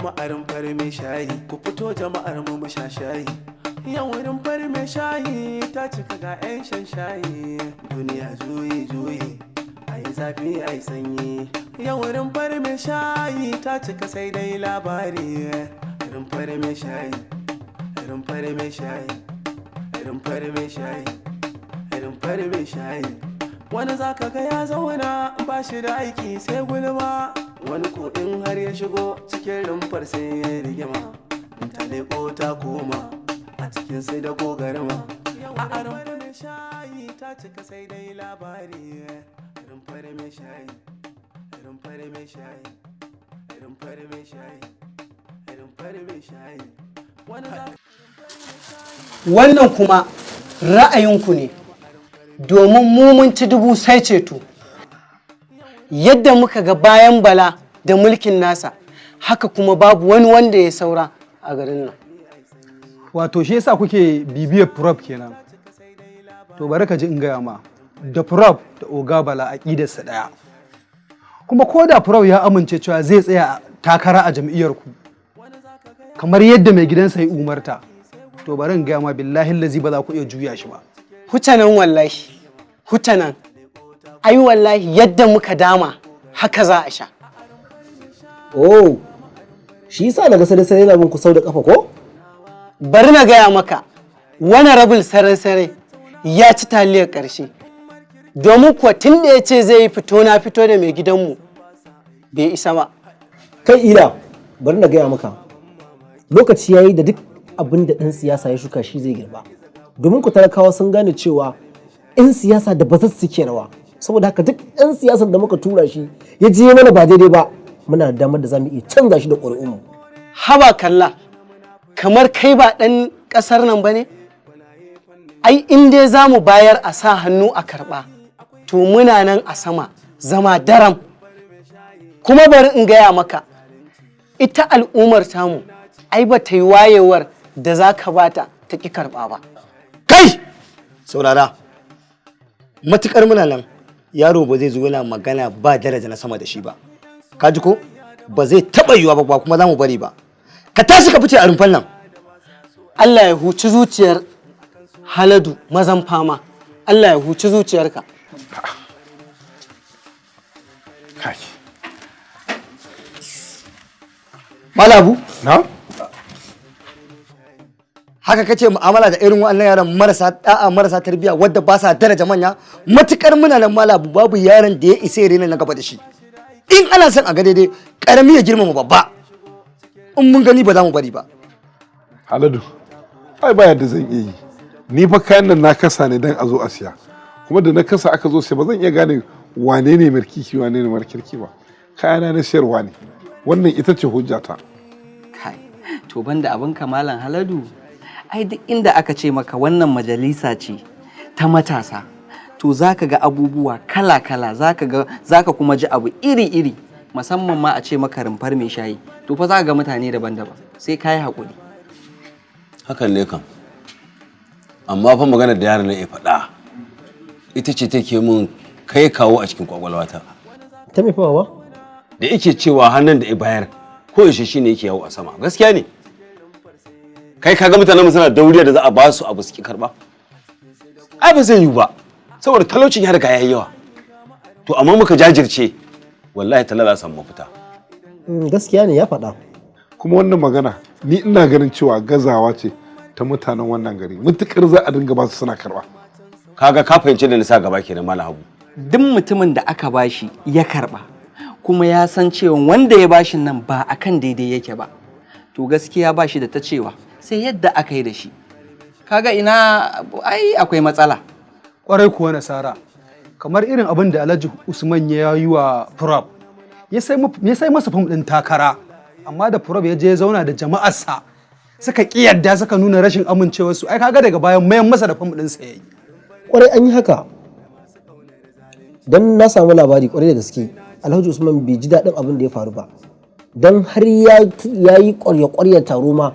jama'ar farme shayi ku fito jama'ar mu sha shayi yau wurin farme shayi ta cika ga 'yan shan shayi duniya juyi juyi ai zafi ai sanyi yau wurin farme shayi ta cika sai dai labari wurin farme shayi wurin farme shayi wurin farme shayi wurin farme shayi wani zaka ga ya zauna ba shi da aiki sai gulma wani kudin har ya shigo cikin rumfar sai ya rigima ta leko ta koma a cikin sai da gogarma a rumfar mai shayi ta cika sai dai labari rumfar mai shayi rumfar mai shayi rumfar mai shayi rumfar mai shayi wannan kuma ra'ayinku ne domin mu mun ci dubu sai ceto yadda muka ga bayan Bala da mulkin nasa haka kuma babu wani wanda ya saura a garin nan. Wato shi yasa kuke bibiyar prop kenan. To bari ka ji in gaya ma da prop da oga Bala aƙidarsa ɗaya. Kuma ko da prop ya amince cewa zai tsaya takara a jam'iyyar ku kamar yadda mai gidansa ya umarta to bari in gaya ma billahi lazi ba za ku iya juya shi ba. Hutanan wallahi hutanan ai wallahi yadda muka dama haka za a sha. Oh, shi yasa na ga sare-sare yana bin ku sau da kafa ko? Bari na gaya maka wani rabin sare-sare ya ci taliyar ƙarshe domin kuwa tun da ya ce zai yi fito na fito da mai gidanmu bai isa ba. Kai ila bari na gaya maka lokaci yayi da duk abin da ɗan siyasa ya shuka shi zai girba domin ku talakawa sun gane cewa 'yan siyasa da ba suke rawa saboda haka duk 'yan siyasan da muka tura shi ya je mana ba daidai ba muna da damar da za mu iya canza shi da ƙuri'unmu. Haba kalla kamar kai ba ɗan ƙasar nan ba ne? Ai in dai za mu bayar a sa hannu a karɓa to muna nan a sama zama daram. Kuma bari in gaya maka ita al'ummar tamu ai ba ta yi wayewar da za ka bata ta ƙi karɓa ba. Kai saurara matukar muna nan yaro ba zai zo yana magana ba daraja na sama da shi ba. Ka ji ko ba zai taɓa yiwa ba kuma za mu bari ba. Ka tashi ka fice a rumfan nan. Allah ya huci zuciyar Haladu mazan fama. Allah ya huci zuciyarka. Kai. Malabu? Na? Haka kace mu'amala da irin wannan yaran marasa da'a marasa tarbiyya wadda ba sa daraja manya matukar muna nan Malabu babu yaron da ya isa ya rena na gaba da shi. In ana son a ga daidai karami ya girmama babba. In mun gani ba za mu bari ba. Haladu, ai ba yadda zan iya yi. Ni fa kayan nan na kasa ne dan a zo a siya. Kuma da na kasa aka zo sai ba zan iya gane wane ne markiki wane ne markirki ba. Kayana na siyarwa ne. Wannan ita ce hujjata. Kai, to banda abin kamalan Haladu, ai duk inda aka ce maka wannan majalisa ce ta matasa. To zaka ga abubuwa kala-kala, zaka kuma ji abu iri-iri, musamman ma a ce maka rumfar mai shayi. To fa za ga mutane daban-daban, sai kai haƙuri. Hakan ne kam. Amma fa magana da yaran nan ya faɗa ita ce take mun kai kawo a cikin kwakwalwata. Ta me fawa? Da yake cewa hannun da ya bayar ko yaushe shine yake yawo a sama. Gaskiya ne. Kai kaga mutanen mu suna dauriya da za a ba su abu su ki karba. Ai ba zai yi ba. Saboda talaucin ya riga yayi yawa. To amma muka jajirce wallahi talala san mafita. Gaskiya ne ya faɗa. Kuma wannan magana ni ina ganin cewa gazawa ce ta mutanen wannan gari. Mutukar za a dinga ba su suna karba. Kaga ka fahimci da nisa gaba kenan Malam Habu. Duk mutumin da aka bashi ya karba kuma ya san cewa wanda ya bashin nan ba akan daidai yake ba. To gaskiya bashi da ta cewa sai yadda aka yi da shi. Kaga ina ai akwai matsala. Kwarai kuwa Nasara, kamar irin abin da Alhaji Usman ya yi wa Prop, ya sai masa fam ɗin takara, amma da Prop ya je ya zauna da jama'arsa suka ƙi yadda suka nuna rashin amincewarsu, ai kaga daga bayan mayan masa da fam ɗinsa ya yi. Kwarai an yi haka. Don na samu labari kwarai da gaske, Alhaji Usman bai ji daɗin abin da ya faru ba. Don har ya yi ƙwarya-ƙwaryar taro ma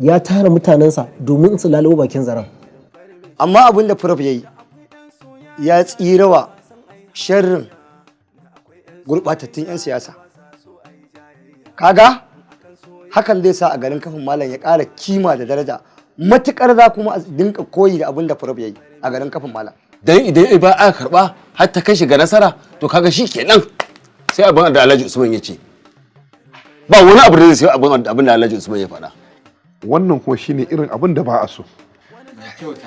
ya tara mutanensa domin su lalubo bakin zaren. Amma abin da Prof ya yi ya tsirawa sharrin gurɓatattun 'yan siyasa. Kaga hakan zai sa a garin kafin malam ya ƙara kima da daraja matukar za kuma a dinka koyi da abin da Prof ya yi a garin kafin malam. Dan idan ba aka karba har ta kai shi ga nasara to kaga shi kenan sai abin da Alhaji Usman ya ce. Ba wani abu da zai sai abin da Alhaji Usman ya faɗa. Wannan kuma shine irin abin da ba a so.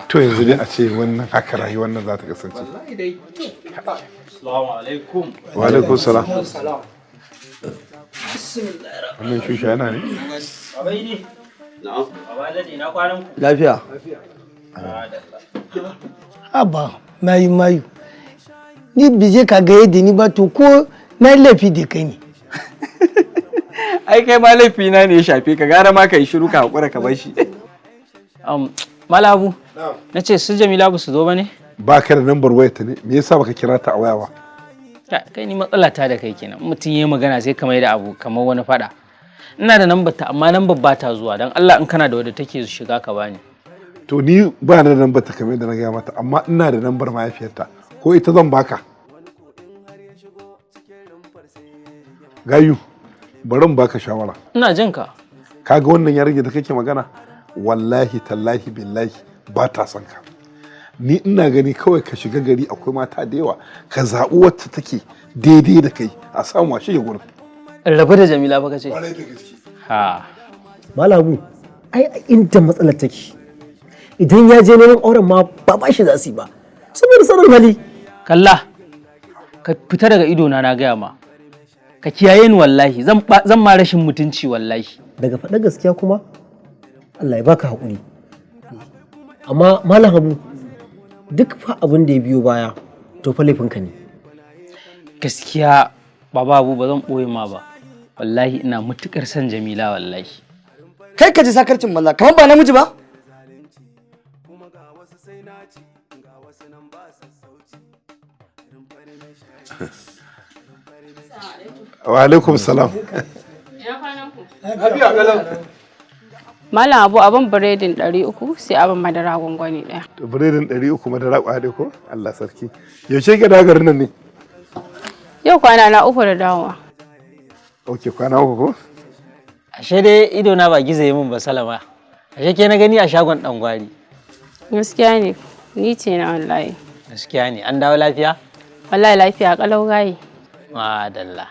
To yanzu dai a ce wannan haka rayuwar nan za ta kasance. Wallahi dai. Assalamu alaikum. Wa alaikum salam. Wannan shusha yana ne? Abai ne. Na'am. Abai na kwanan ku. Lafiya. Haba, mayu. Ni bije ka ga yadda ni ba to ko na laifi da kai ne. Ai kai ma laifi na ne ya shafe ka gara ma kai shiru ka hakura ka bar shi. Malabu, na ce su Jamila ba su zo ba ne? Ba ka da lambar wayarta ne, me yasa baka kira ta a waya ba? Kai ni matsala ta da kai kenan. Mutum yayi magana sai ka mai da abu kamar wani fada. Ina da lambar ta amma lambar ba ta zuwa dan Allah in kana da wadda take shiga ka bani. To ni ba na da lambar ta kamar da na gaya mata amma ina da lambar mahaifiyarta ko ita zan baka. Gayu, bari in baka shawara. Ina jin ka. Kaga wannan yarinya da kake magana? Wallahi tallahi billahi ba ta son ka. Ni ina gani kawai ka shiga gari akwai mata da yawa ka zaɓi wacce take daidai da kai a samu a shige gurin. Rabu da Jamila ba ka ce? Ha. Malamu, ai inda matsalar take. Idan ya je neman auren ma ba shi za su yi ba. Saboda sanin hali. Kalla. Ka fita daga ido na gaya ma. Ka kiyaye ni wallahi zan ma rashin mutunci wallahi. Daga faɗa gaskiya kuma Allah ya baka haƙuri. Amma Malam Habu duk fa abin da ya biyo baya to fa laifinka ne. Gaskiya Baba Abu ba zan ɓoye ma ba. Wallahi ina matuƙar son Jamila wallahi. Kai ka ji sakarcin maza kamar ba namiji ba? Wa alaikum salam. Malam Abu abin biredin 300 sai abin madara gwangwani ɗaya. Biredin 300 madara kwaya ko? Allah sarki. Yaushe ke da garin nan ne? Yau kwana na 3 da dawowa. Ok, kwana 3 ko? Ashe dai ido na ba gizo yi min ba Salama. Ashe ke na gani a shagon dan gwari. Gaskiya ne, ni ce na wallahi. Gaskiya ne, an dawo lafiya? Wallahi lafiya kalau gayi. Madalla.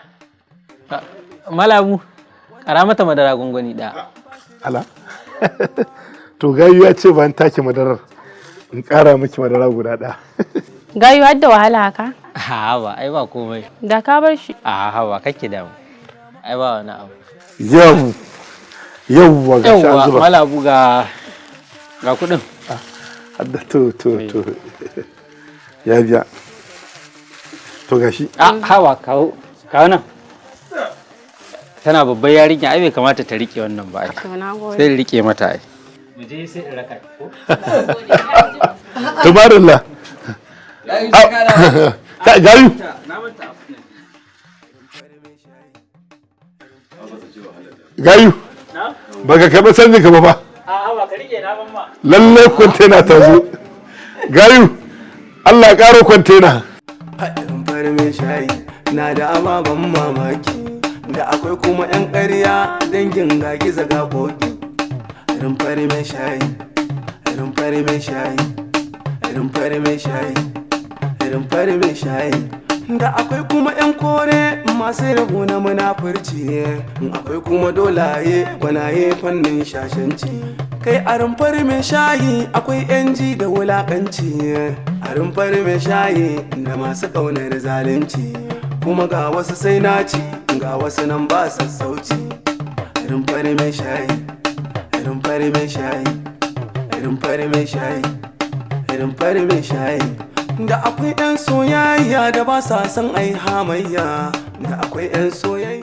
Malamu, kara mata madara gwangwani ɗaya. Ala? To gayu ya ce ban take madarar. In ƙara miki madara guda ɗaya. Gayu har da wahala haka? Ba, ai ba komai. Da ka bar shi. Ba kake damu. Ai ba wani abu. Yawwa ga shan zuba. Malabu ga kuɗin. Hadda to. Ya biya. To gashi. Hawa kawo nan. Tana babbar yarinya ai bai kamata ta rike wannan ba ai. Sai rike mata ai. Mu je sai in raka ko. Tabarallah. Gayu. Gayu. Baka karɓi canjin ka ba fa. Ba ka rike na ban ma. Lallai kwantena ta zo. Gayu. Allah ƙaro kwantena. Haɗin farme shayi na da ababen mamaki. Da akwai kuma 'yan ƙarya dangin ga gizo ga boki. Rumfar mai shayi, rumfar mai shayi, rumfar mai shayi, rumfar mai shayi. Da akwai kuma 'yan kore masu rabu na munafurci. Akwai kuma dolaye gwanaye fannin shashanci. Kai a rumfar mai shayi akwai 'yan ji da wulaƙanci. A rumfar mai shayi da masu ƙaunar zalunci. Kuma ga wasu sai naci ga wasu nan ba sassauci. Rumfar mai shayi, rumfar mai shayi, rumfar mai shayi, rumfar mai shayi. Da akwai 'yan soyayya da ba sa son ai hamayya. Da akwai 'yan soyayya